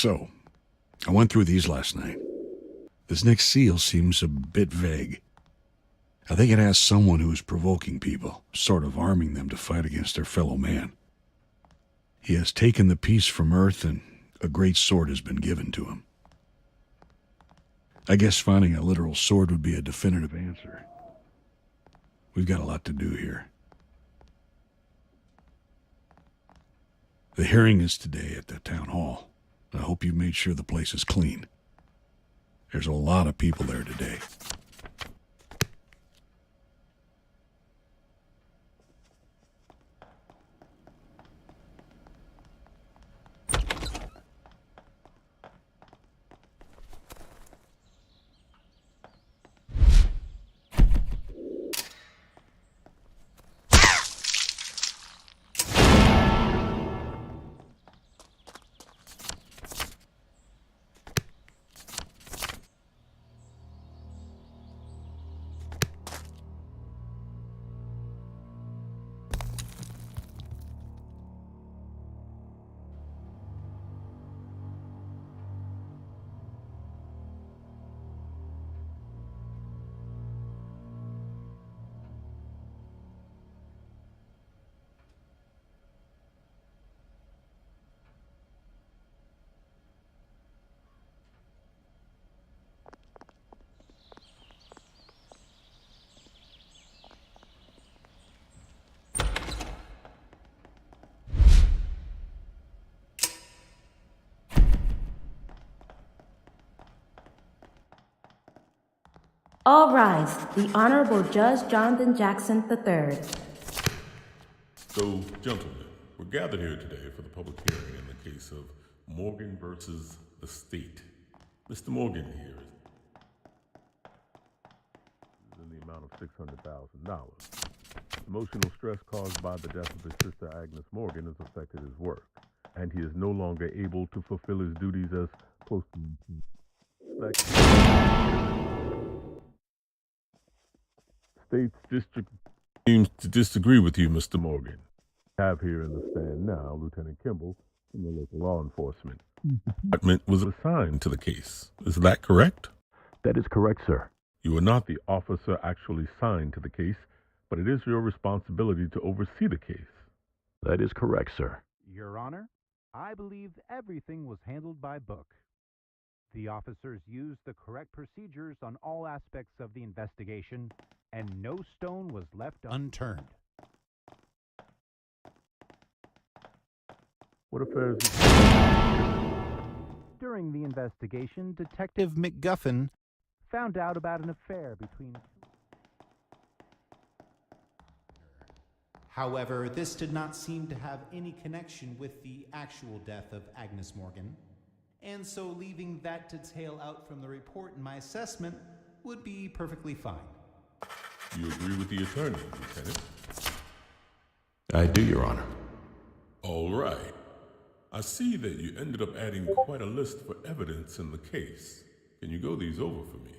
So, I went through these last night. This next seal seems a bit vague. I think it has someone who is provoking people, sort of arming them to fight against their fellow man. He has taken the peace from Earth, and a great sword has been given to him. I guess finding a literal sword would be a definitive answer. We've got a lot to do here. The hearing is today at the town hall. I hope you've made sure the place is clean. There's a lot of people there today. All rise. The Honorable Judge Jonathan Jackson III. So, gentlemen, we're gathered here today for the public hearing in the case of Morgan versus the state. Mr. Morgan here is in the amount of $600,000. Emotional stress caused by the death of his sister Agnes Morgan has affected his work, and he is no longer able to fulfill his duties as postman. State's district seems to disagree with you, Mr. Morgan. I have here in the stand now Lieutenant Kimball from the local law enforcement department was assigned to the case. Is that correct? That is correct, sir. You are not the officer actually assigned to the case, but it is your responsibility to oversee the case. That is correct, sir. Your Honor, I believe everything was handled by book. The officers used the correct procedures on all aspects of the investigation, and no stone was left unturned. What affairs? During the investigation, Detective McGuffin found out about an affair between... However, this did not seem to have any connection with the actual death of Agnes Morgan, and so leaving that detail out from the report in my assessment would be perfectly fine. You agree with the attorney, Lieutenant? I do, Your Honor. All right. I see that you ended up adding quite a list for evidence in the case. Can you go these over for me?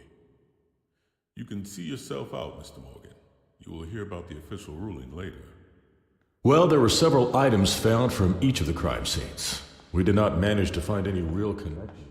You can see yourself out, Mr. Morgan. You will hear about the official ruling later. Well, there were several items found from each of the crime scenes. We did not manage to find any real connection.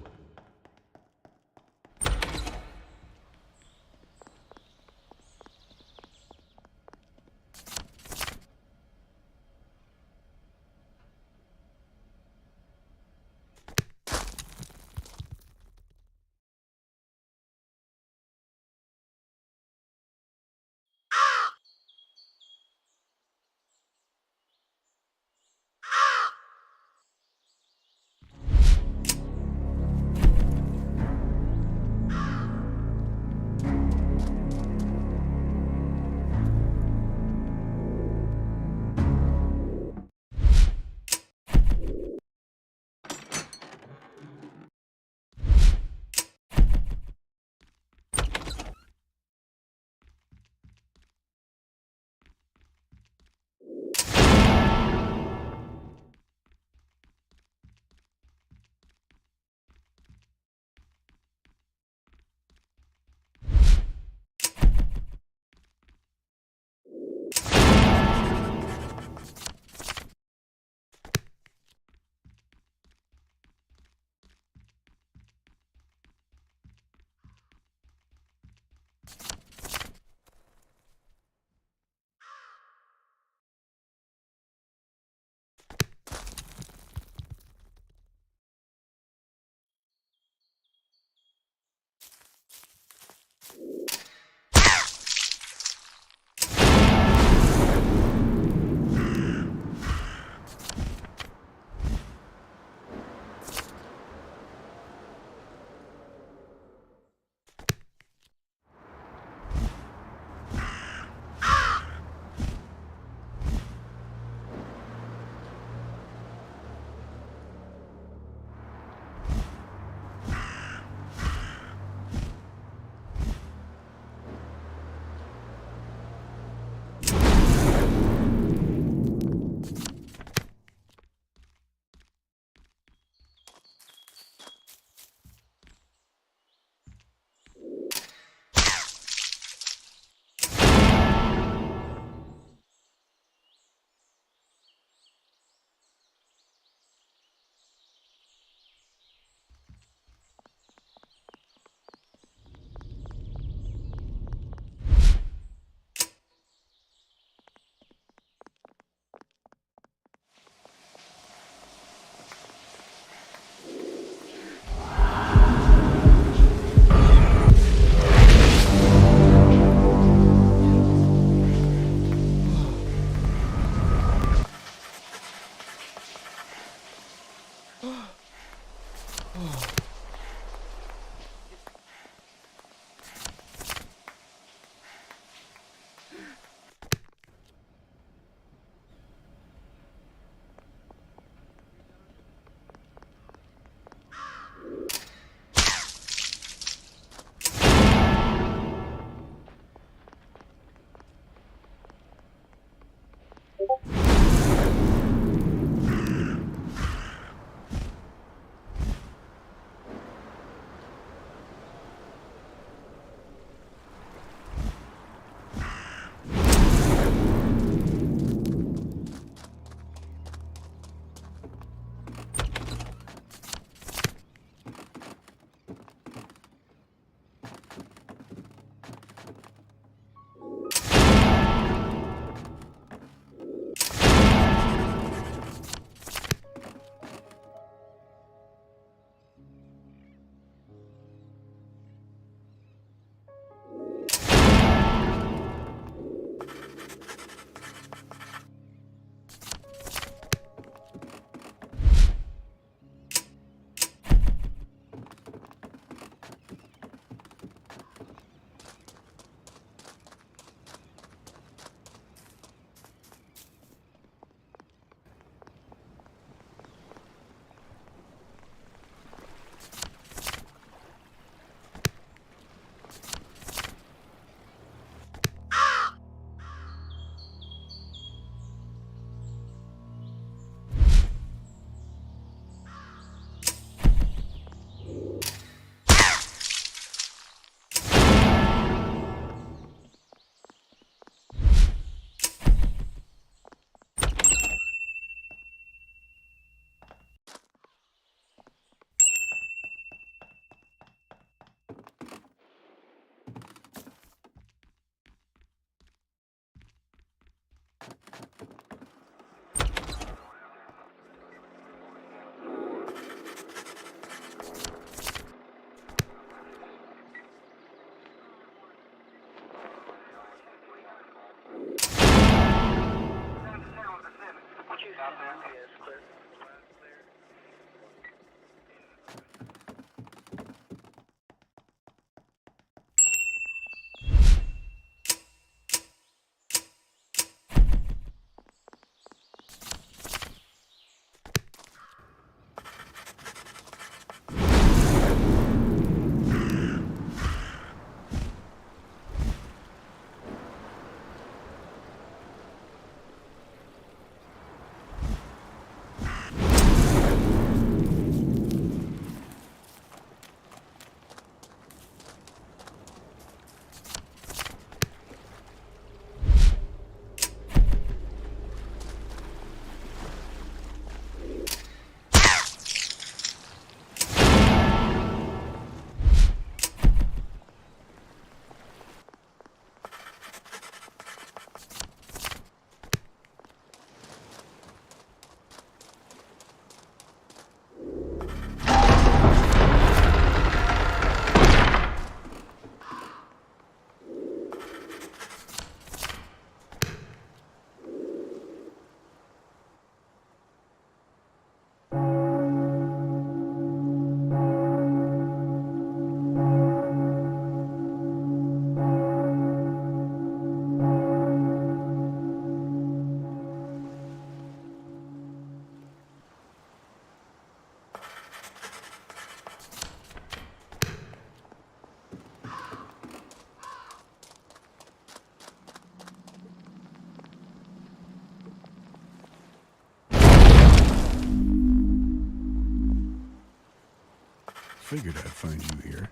Figured I'd find you here.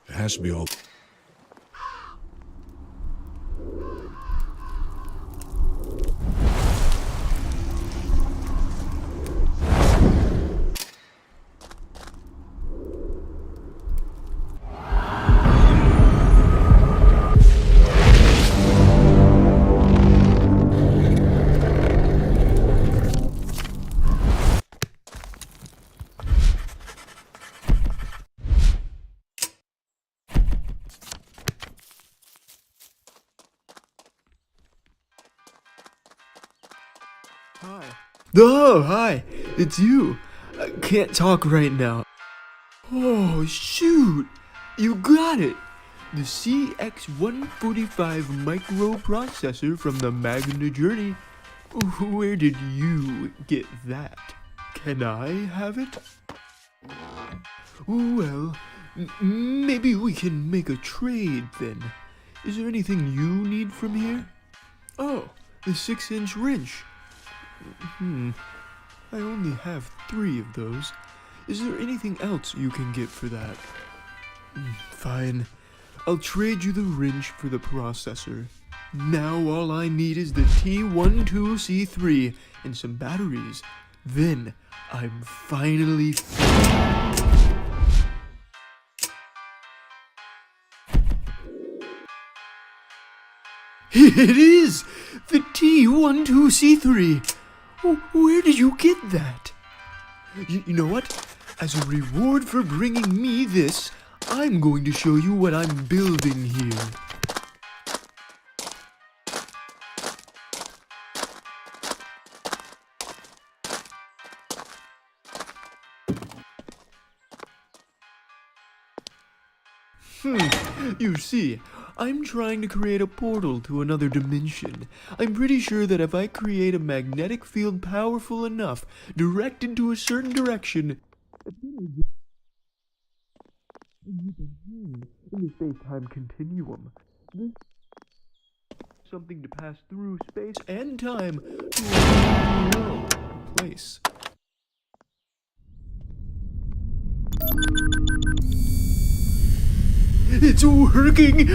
It has to be all... Hi. Oh, hi. It's you. I can't talk right now. Oh, shoot. You got it. The CX-145 microprocessor from the Magna Journey. Where did you get that? Can I have it? Well, maybe we can make a trade then. Is there anything you need from here? Oh, the 6-inch wrench. I only have 3 of those. Is there anything else you can get for that? Fine. I'll trade you the wrench for the processor. Now all I need is the T12C3 and some batteries. Then I'm finally It is! The T12C3! Where did you get that? You know what? As a reward for bringing me this, I'm going to show you what I'm building here. You see, I'm trying to create a portal to another dimension. I'm pretty sure that if I create a magnetic field powerful enough, directed to a certain direction, in the space-time continuum, this something to pass through space and time to a new world or place. It's working!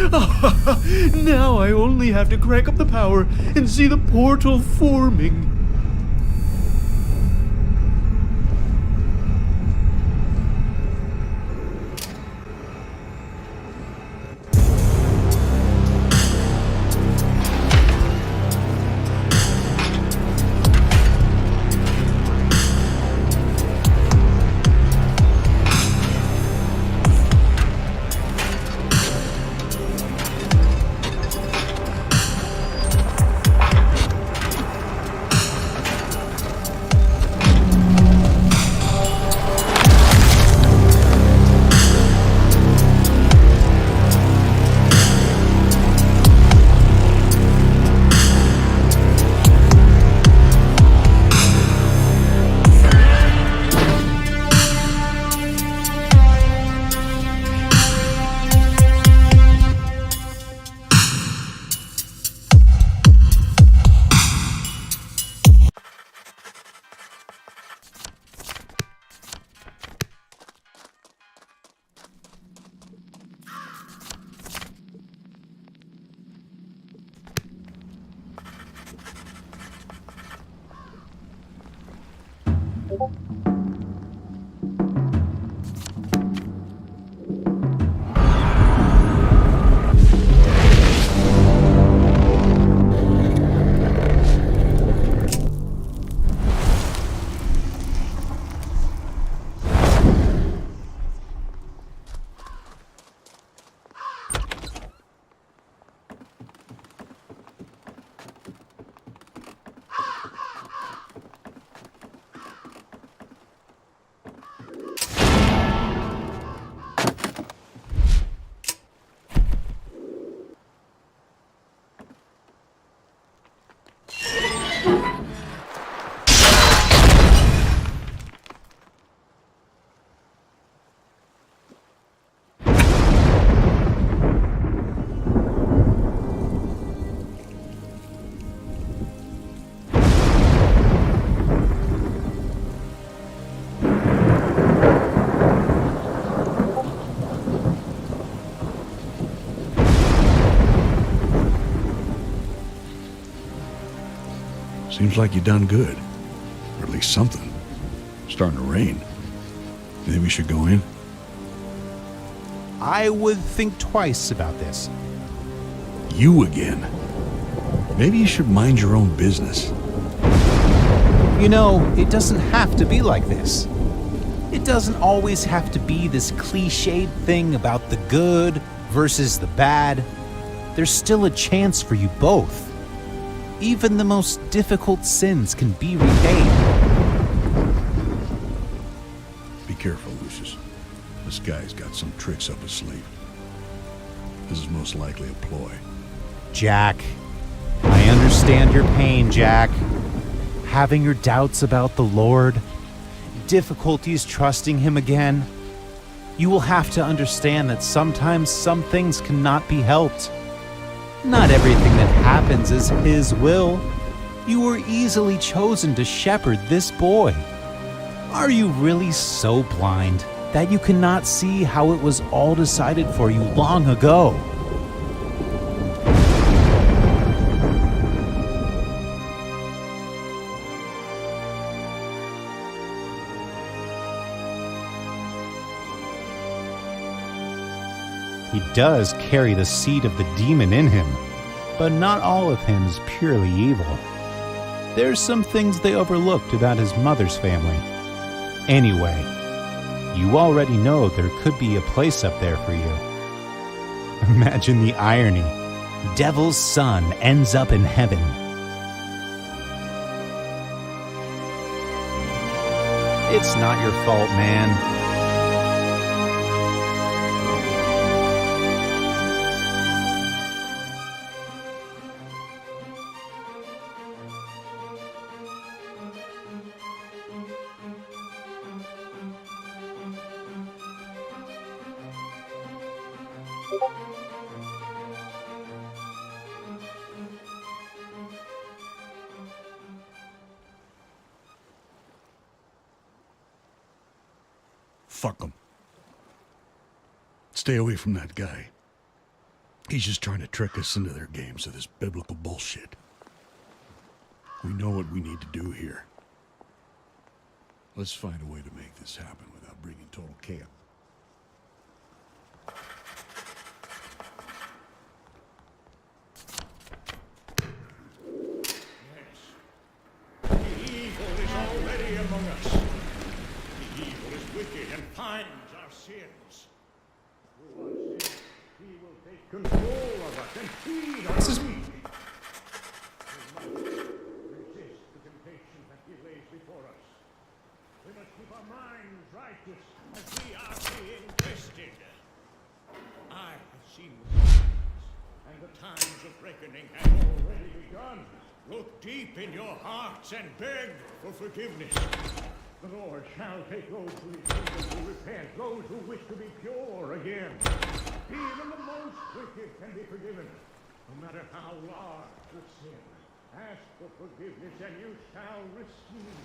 Now I only have to crank up the power and see the portal forming. Seems like you done good. Or at least something. Starting to rain. You think we should go in? I would think twice about this. You again. Maybe you should mind your own business. You know, it doesn't have to be like this. It doesn't always have to be this cliched thing about the good versus the bad. There's still a chance for you both. Even the most difficult sins can be repaid. Be careful, Lucius. This guy's got some tricks up his sleeve. This is most likely a ploy. Jack, I understand your pain, Jack. Having your doubts about the Lord, difficulties trusting Him again. You will have to understand that sometimes some things cannot be helped. Not everything that happens is His will. You were easily chosen to shepherd this boy. Are you really so blind that you cannot see how it was all decided for you long ago? He does carry the seed of the demon in him, but not all of him is purely evil. There's some things they overlooked about his mother's family. Anyway, you already know there could be a place up there for you. Imagine the irony. Devil's son ends up in heaven. It's not your fault, man. Fuck them. Stay away from that guy. He's just trying to trick us into their games of this biblical bullshit. We know what we need to do here. Let's find a way to make this happen without bringing total chaos. Evil is already among us. The evil is wicked and finds our sins. Through our sins, He will take control of us and feed us. We must resist the temptation that He lays before us. We must keep our minds righteous as we are being tested. I have seen the signs, and the times of reckoning have already begun. Look deep in your hearts and beg for forgiveness. The Lord shall take those who repent, those who wish to be pure again. Even the most wicked can be forgiven, no matter how large the sin. Ask for forgiveness, and you shall receive.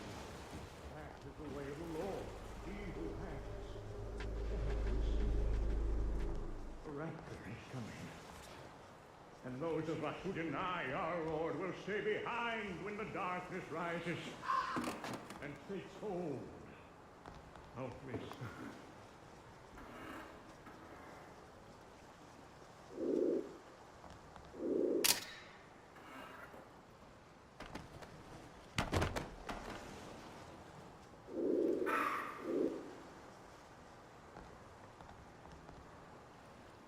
That is the way of the Lord. He who has the rapture is coming. And those of us who deny our Lord will stay behind when the darkness rises and takes hold of this.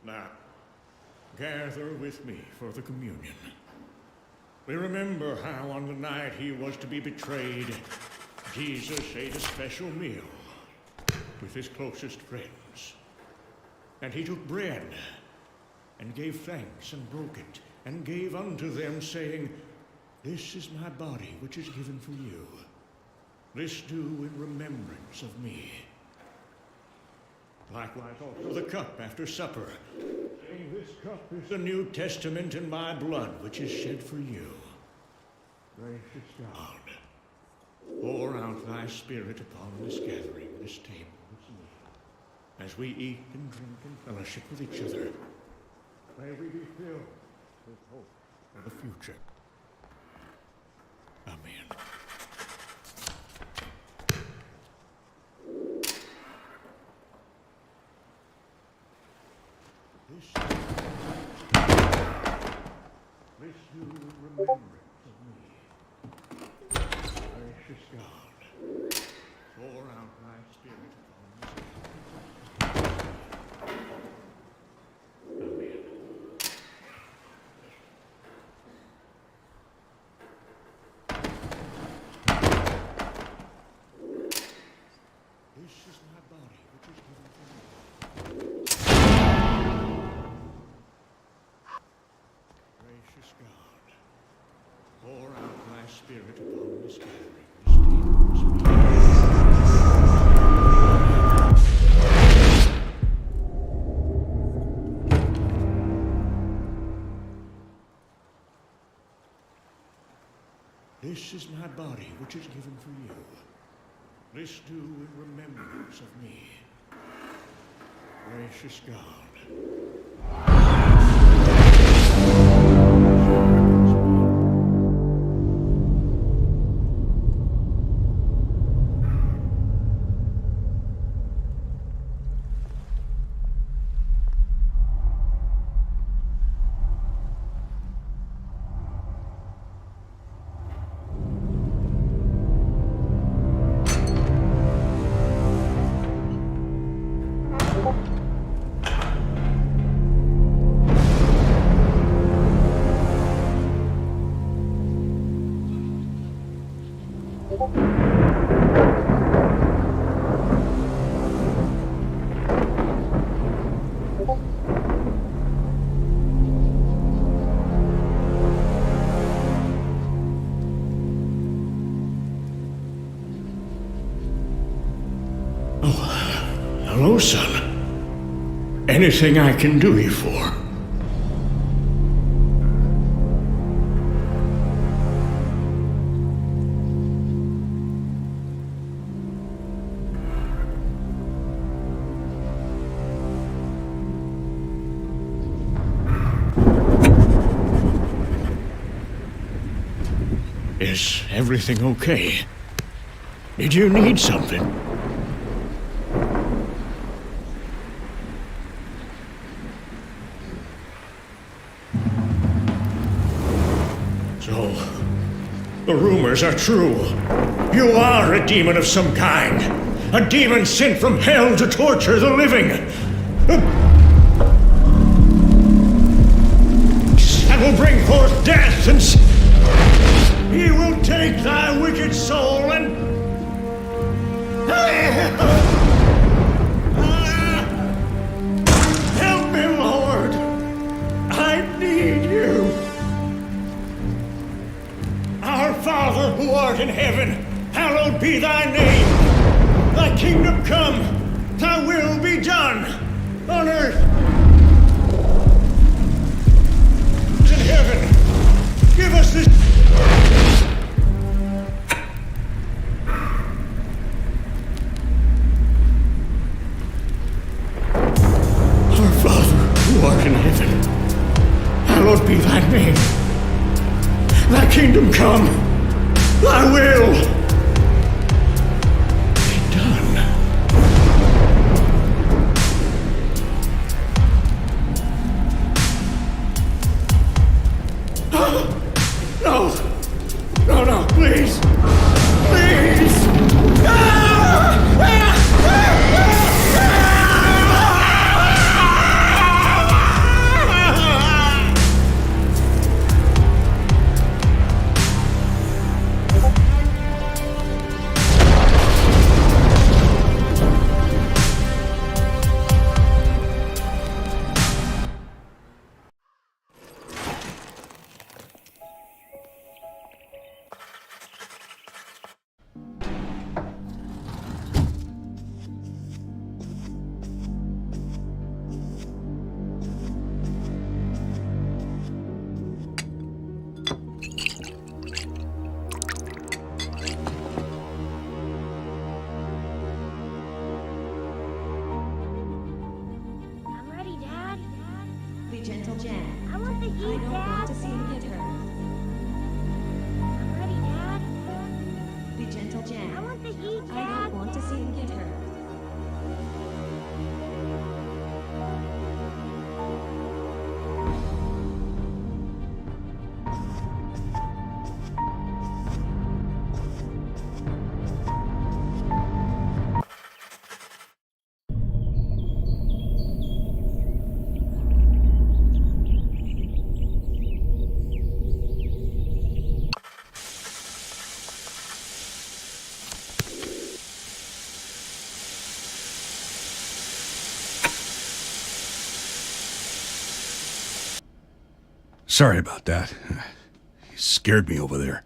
Now, gather with me for the communion. We remember how on the night he was to be betrayed, Jesus ate a special meal with his closest friends. And he took bread and gave thanks and broke it and gave unto them, saying, "This is my body which is given for you. This do in remembrance of me." Likewise also the cup after supper, saying, "This cup is the New Testament in my blood, which is shed for you." Gracious God, pour out thy Spirit upon this gathering, this table, this meal, as we eat and drink and fellowship with each other. May we be filled with hope for the future. Amen. This do in remembrance of me. Gracious God, pour out thy Spirit upon this. Amen. This is my body, which is given for you. Gracious God, pour out thy Spirit upon this gathering, this table, this meal. This is my body, which is given for you. This do in remembrance of me. Gracious God. Hello, son. Anything I can do you for? Is everything okay? Did you need something? So, the rumors are true. You are a demon of some kind. A demon sent from hell to torture the living. That will bring forth death, and he will take thy wicked soul and... Help me, Lord. I need you. Our Father who art in heaven, hallowed be thy name. Thy kingdom come, thy will be done, on earth as in heaven. Give us this... Our Father who art in heaven, hallowed be thy I don't want to see him get hurt. I'm ready, Dad. Be gentle, Jan. I want the heat, I Dad. don't want to see him get hurt. Sorry about that. You scared me over there.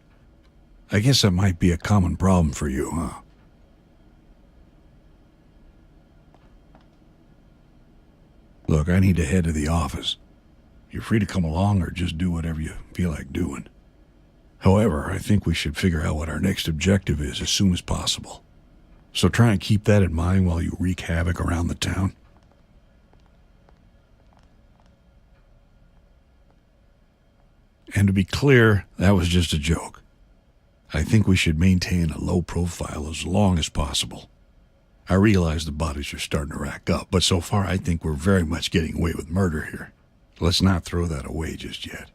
I guess that might be a common problem for you, huh? Look, I need to head to the office. You're free to come along or just do whatever you feel like doing. However, I think we should figure out what our next objective is as soon as possible. So try and keep that in mind while you wreak havoc around the town. And to be clear, that was just a joke. I think we should maintain a low profile as long as possible. I realize the bodies are starting to rack up, but so far I think we're very much getting away with murder here. Let's not throw that away just yet.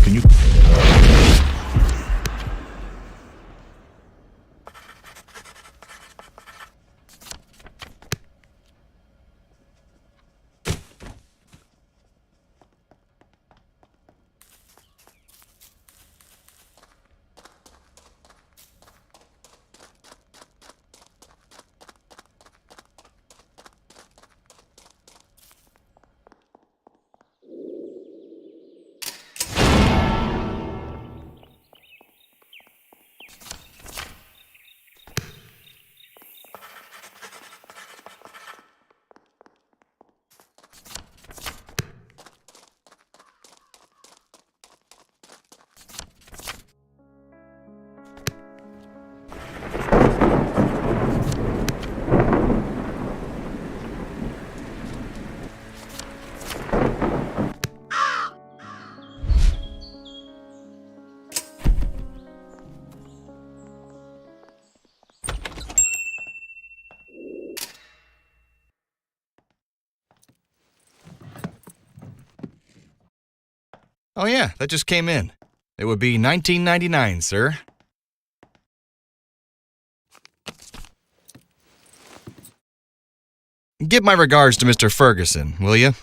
Can you... Oh yeah, that just came in. It would be $19.99, sir. Give my regards to Mr. Ferguson, will you?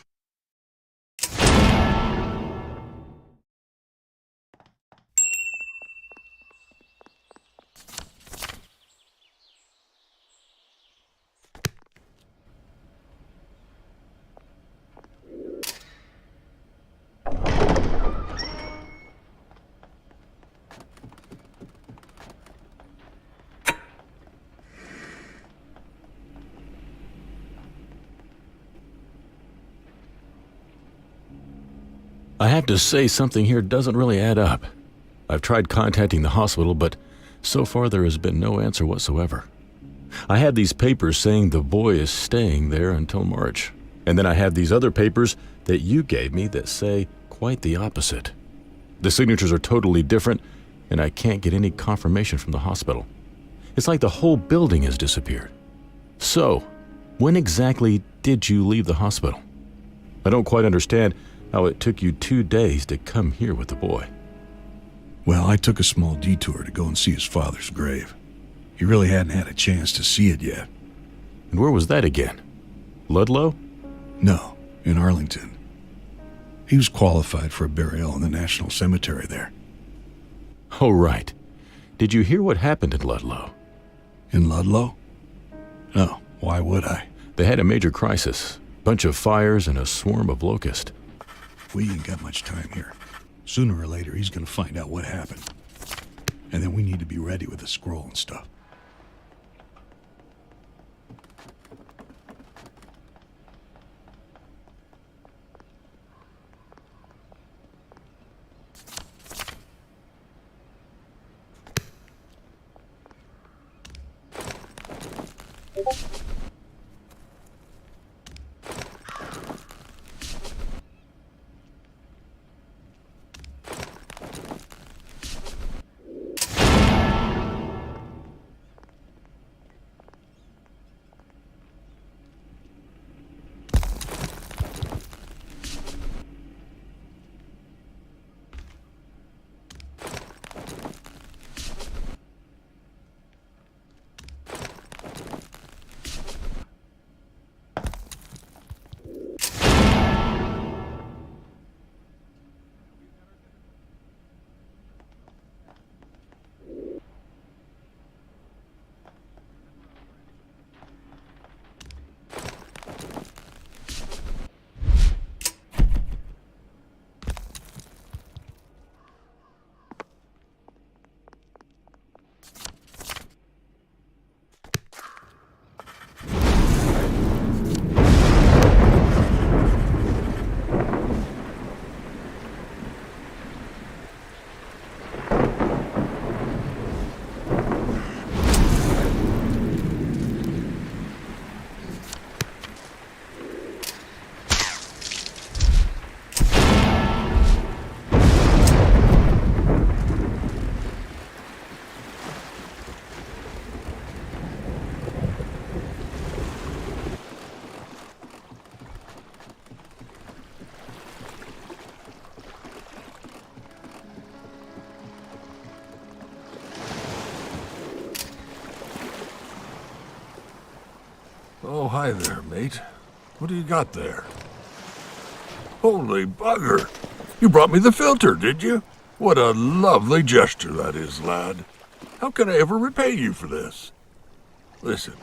I have to say something here doesn't really add up. I've tried contacting the hospital, but so far there has been no answer whatsoever. I have these papers saying the boy is staying there until March. And then I have these other papers that you gave me that say quite the opposite. The signatures are totally different, and I can't get any confirmation from the hospital. It's like the whole building has disappeared. So, when exactly did you leave the hospital? I don't quite understand how it took you 2 days to come here with the boy. Well, I took a small detour to go and see his father's grave. He really hadn't had a chance to see it yet. And where was that again? Ludlow? No, in Arlington. He was qualified for a burial in the National Cemetery there. Oh, right. Did you hear what happened in Ludlow? In Ludlow? No, why would I? They had a major crisis. Bunch of fires and a swarm of locusts. We ain't got much time here. Sooner or later, he's gonna find out what happened. And then we need to be ready with the scroll and stuff. Oh, hi there, mate. What do you got there? Holy bugger! You brought me the filter, did you? What a lovely gesture that is, lad. How can I ever repay you for this? Listen,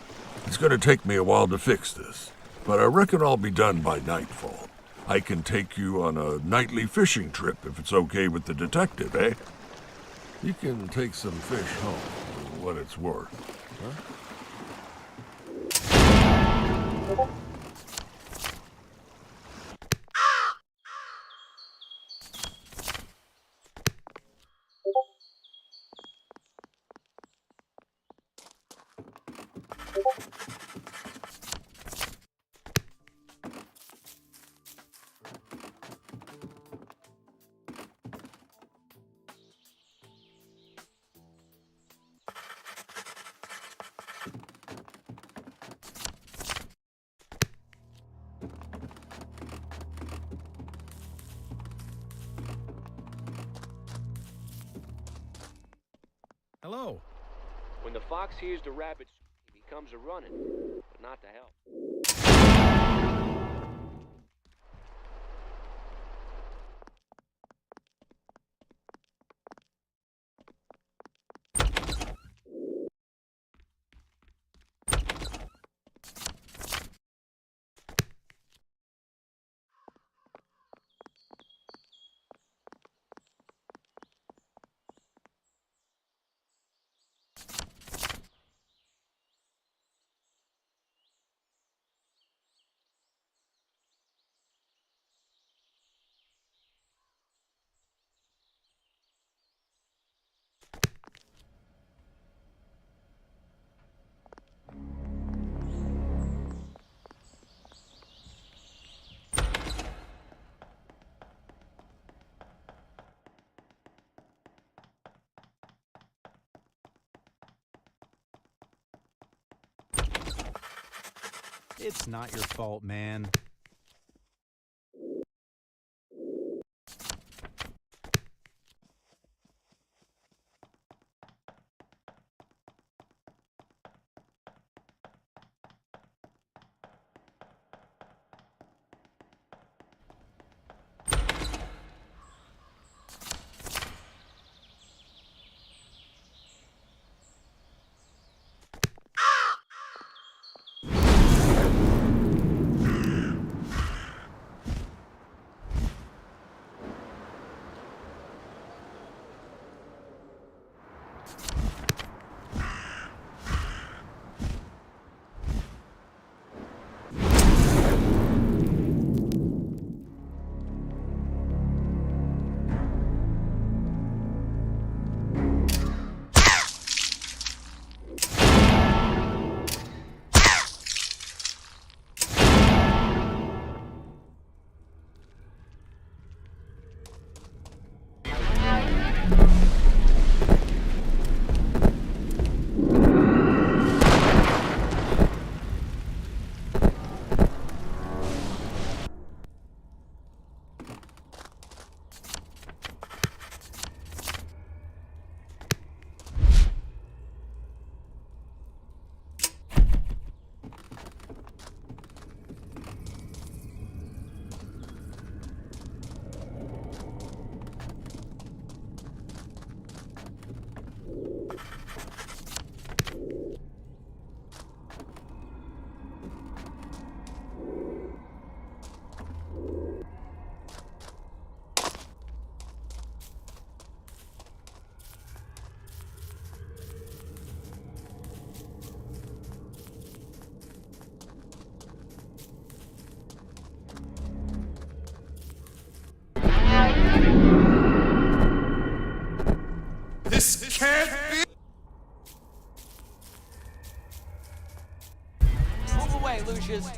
it's going to take me a while to fix this, but I reckon I'll be done by nightfall. I can take you on a nightly fishing trip if it's okay with the detective, eh? You can take some fish home, for what it's worth. Huh? Hello. When the fox hears the rabbit, he comes a running, but not to help. It's not your fault, man. This can't be. Move away, Lucius.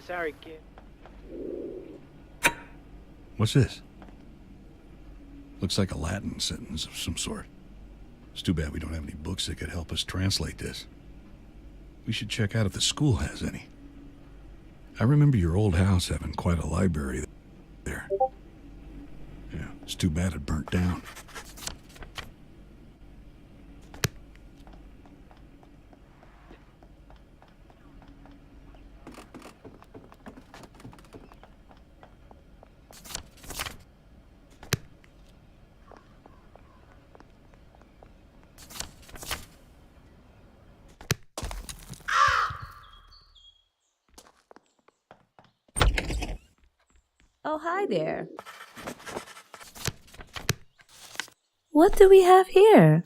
Sorry, kid. What's this? Looks like a Latin sentence of some sort. It's too bad we don't have any books that could help us translate this. We should check out if the school has any. I remember your old house having quite a library there. Yeah, it's too bad it burnt down. Oh, hi there. What do we have here?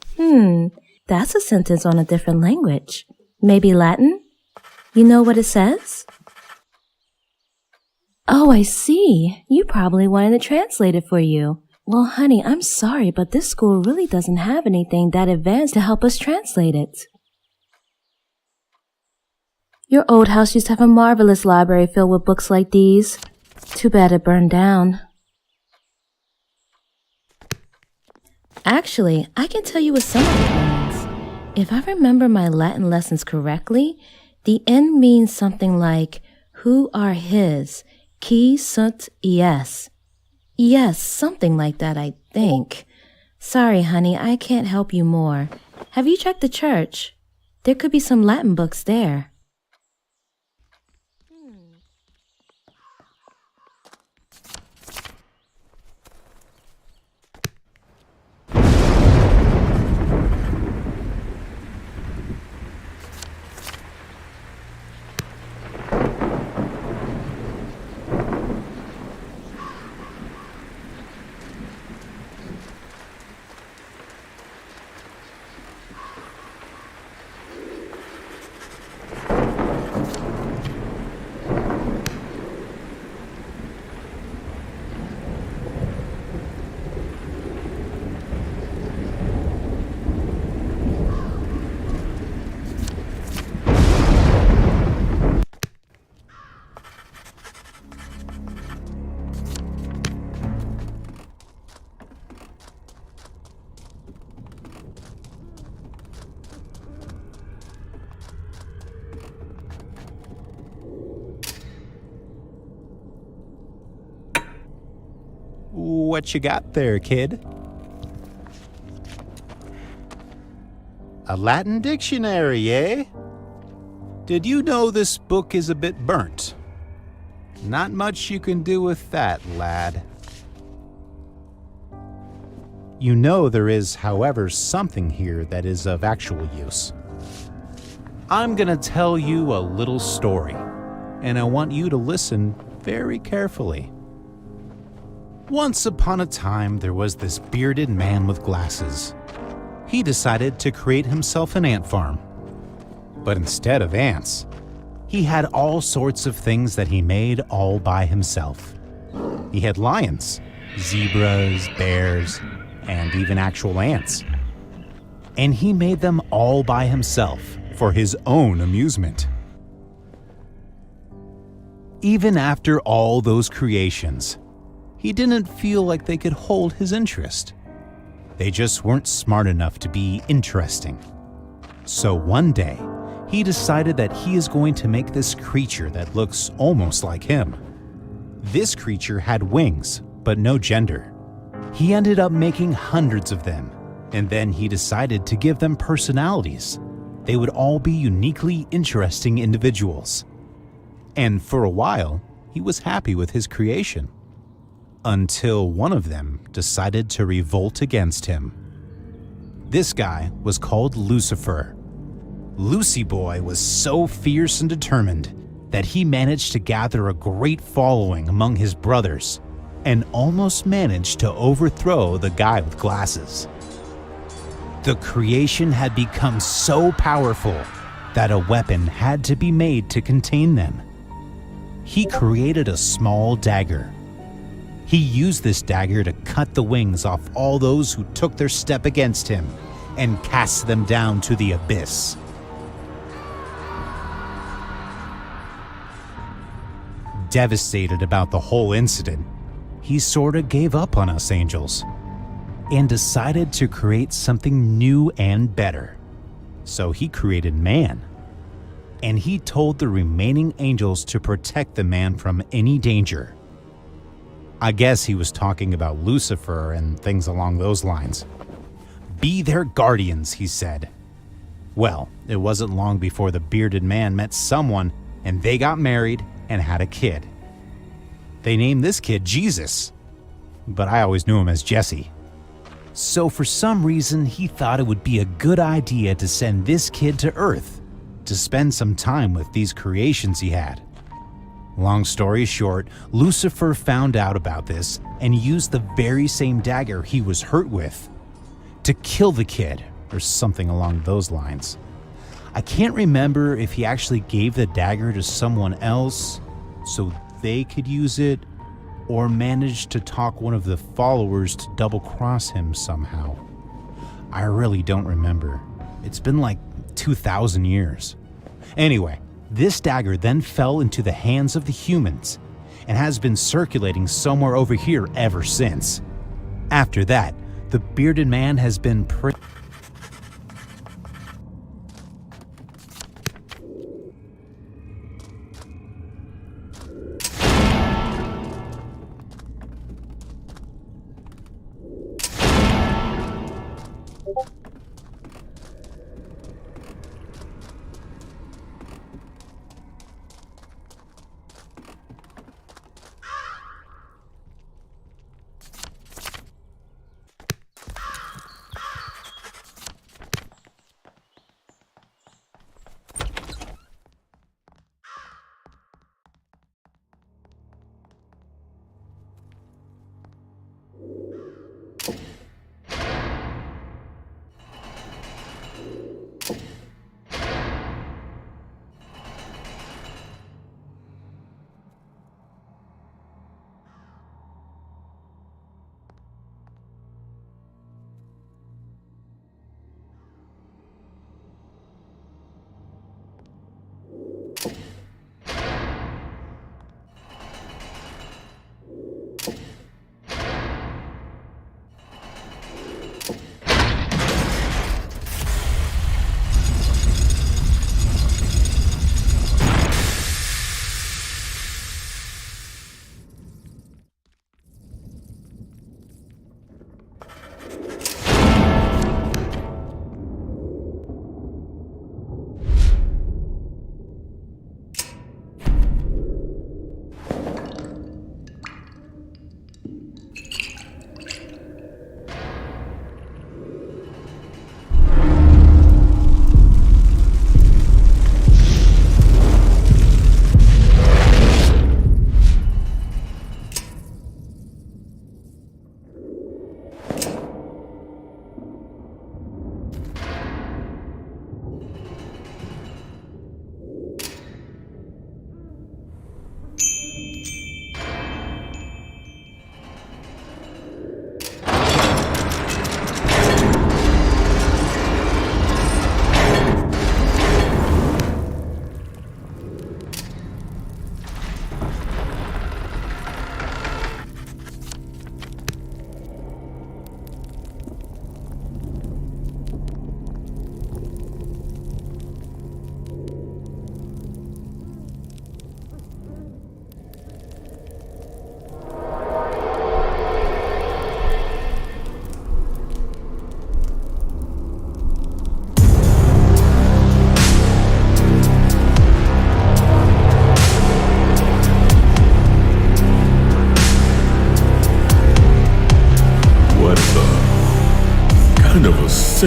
That's a sentence on a different language. Maybe Latin? You know what it says? Oh, I see. You probably wanted to translate it for you. Well, honey, I'm sorry, but this school really doesn't have anything that advanced to help us translate it. Your old house used to have a marvelous library filled with books like these. Too bad it burned down. Actually, I can tell you what some of it means. If I remember my Latin lessons correctly, the end means something like, who are his, qui sunt ies. Yes, something like that, I think. Sorry, honey, I can't help you more. Have you checked the church? There could be some Latin books there. what you got there, kid. A Latin dictionary, eh? Did you know this book is a bit burnt? Not much you can do with that, lad. You know there is, however, something here that is of actual use. I'm gonna tell you a little story, and I want you to listen very carefully. Once upon a time, there was this bearded man with glasses. He decided to create himself an ant farm. But instead of ants, he had all sorts of things that he made all by himself. He had lions, zebras, bears, and even actual ants. And he made them all by himself for his own amusement. Even after all those creations, he didn't feel like they could hold his interest. They just weren't smart enough to be interesting. So one day, he decided that he is going to make this creature that looks almost like him. This creature had wings, but no gender. He ended up making hundreds of them, and then he decided to give them personalities. They would all be uniquely interesting individuals. And for a while, he was happy with his creation. Until one of them decided to revolt against him. This guy was called Lucifer. Lucy Boy was so fierce and determined that he managed to gather a great following among his brothers and almost managed to overthrow the guy with glasses. The creation had become so powerful that a weapon had to be made to contain them. He created a small dagger. He used this dagger to cut the wings off all those who took their step against him and cast them down to the abyss. Devastated about the whole incident, he sorta gave up on us angels and decided to create something new and better. So he created man, and he told the remaining angels to protect the man from any danger. I guess he was talking about Lucifer and things along those lines. Be their guardians, he said. Well, it wasn't long before the bearded man met someone and they got married and had a kid. They named this kid Jesus, but I always knew him as Jesse. So for some reason, he thought it would be a good idea to send this kid to Earth to spend some time with these creations he had. Long story short, Lucifer found out about this and used the very same dagger he was hurt with to kill the kid, or something along those lines. I can't remember if he actually gave the dagger to someone else so they could use it, or managed to talk one of the followers to double-cross him somehow. I really don't remember. It's been like 2,000 years. Anyway, this dagger then fell into the hands of the humans and has been circulating somewhere over here ever since. After that, the bearded man has been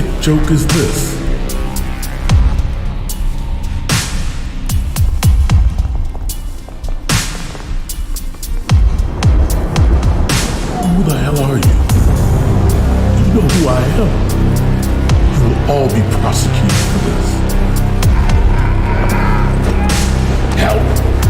sick joke is this? Who the hell are you? You know who I am. You will all be prosecuted for this. Help!